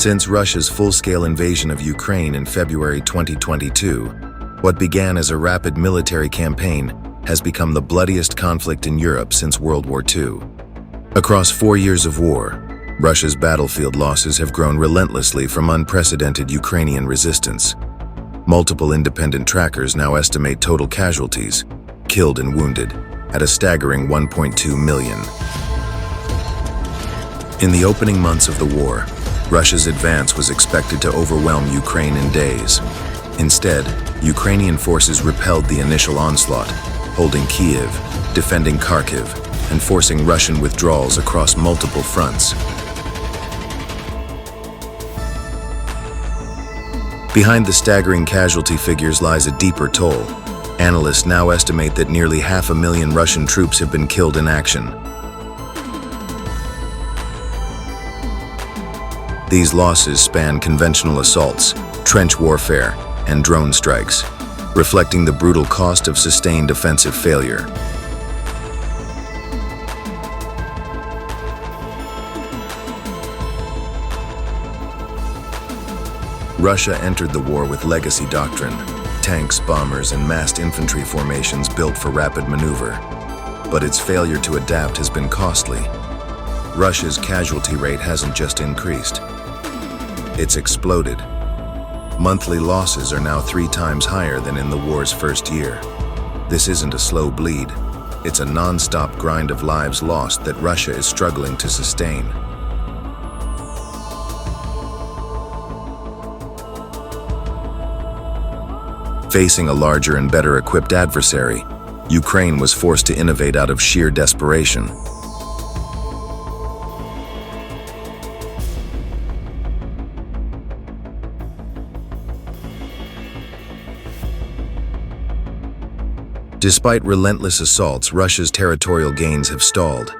Since Russia's full-scale invasion of Ukraine in February 2022, what began as a rapid military campaign has become the bloodiest conflict in Europe since World War II. Across 4 years of war, Russia's battlefield losses have grown relentlessly from unprecedented Ukrainian resistance. Multiple independent trackers now estimate total casualties, killed and wounded, at a staggering 1.2 million. In the opening months of the war, Russia's advance was expected to overwhelm Ukraine in days. Instead, Ukrainian forces repelled the initial onslaught, holding Kyiv, defending Kharkiv, and forcing Russian withdrawals across multiple fronts. Behind the staggering casualty figures lies a deeper toll. Analysts now estimate that nearly 500,000 Russian troops have been killed in action. These losses span conventional assaults, trench warfare, and drone strikes, reflecting the brutal cost of sustained offensive failure. Russia entered the war with legacy doctrine, tanks, bombers, and massed infantry formations built for rapid maneuver. But its failure to adapt has been costly. Russia's casualty rate hasn't just increased. It's exploded. Monthly losses are now 3 times higher than in the war's first year. This isn't a slow bleed. It's a non-stop grind of lives lost that Russia is struggling to sustain. Facing a larger and better equipped adversary, Ukraine was forced to innovate out of sheer desperation. Despite relentless assaults, Russia's territorial gains have stalled.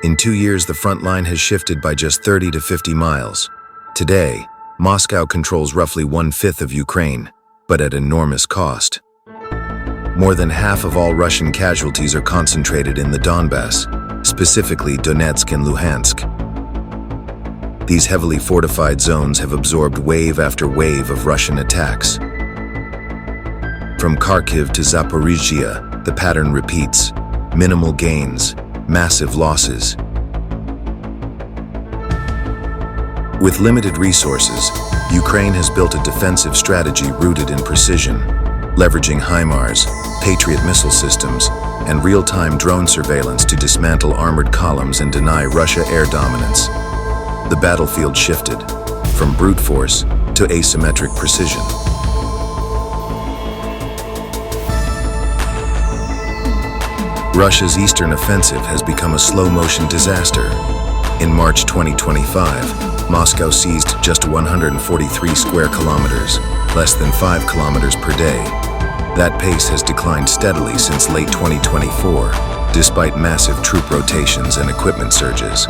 In 2 years, the front line has shifted by just 30 to 50 miles. Today, Moscow controls roughly 1/5 of Ukraine, but at enormous cost. More than half of all Russian casualties are concentrated in the Donbas, specifically Donetsk and Luhansk. These heavily fortified zones have absorbed wave after wave of Russian attacks. From Kharkiv to Zaporizhzhia, the pattern repeats: minimal gains, massive losses. With limited resources, Ukraine has built a defensive strategy rooted in precision, leveraging HIMARS, Patriot missile systems, and real-time drone surveillance to dismantle armored columns and deny Russia air dominance. The battlefield shifted from brute force to asymmetric precision. Russia's eastern offensive has become a slow-motion disaster. In March 2025, Moscow seized just 143 square kilometers, less than 5 kilometers per day. That pace has declined steadily since late 2024, despite massive troop rotations and equipment surges.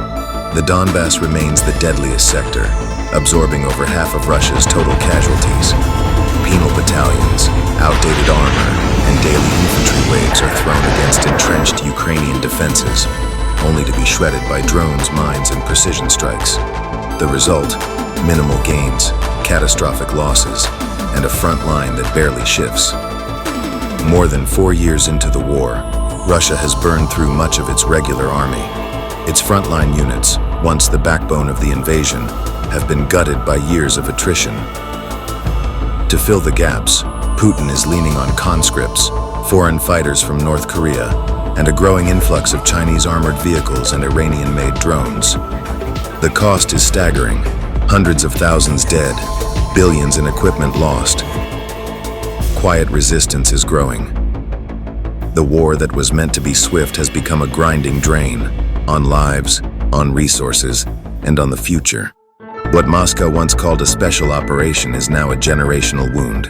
The Donbas remains the deadliest sector, absorbing over half of Russia's total casualties. Penal battalions, outdated armor, and daily infantry waves are thrown against entrenched Ukrainian defenses, only to be shredded by drones, mines, and precision strikes. The result: minimal gains, catastrophic losses, and a front line that barely shifts. More than 4 years into the war, Russia has burned through much of its regular army. Its frontline units, once the backbone of the invasion, have been gutted by years of attrition. To fill the gaps, Putin is leaning on conscripts, foreign fighters from North Korea, and a growing influx of Chinese armored vehicles and Iranian-made drones. The cost is staggering: hundreds of thousands dead, billions in equipment lost. Quiet resistance is growing. The war that was meant to be swift has become a grinding drain on lives, on resources, and on the future. What Moscow once called a special operation is now a generational wound.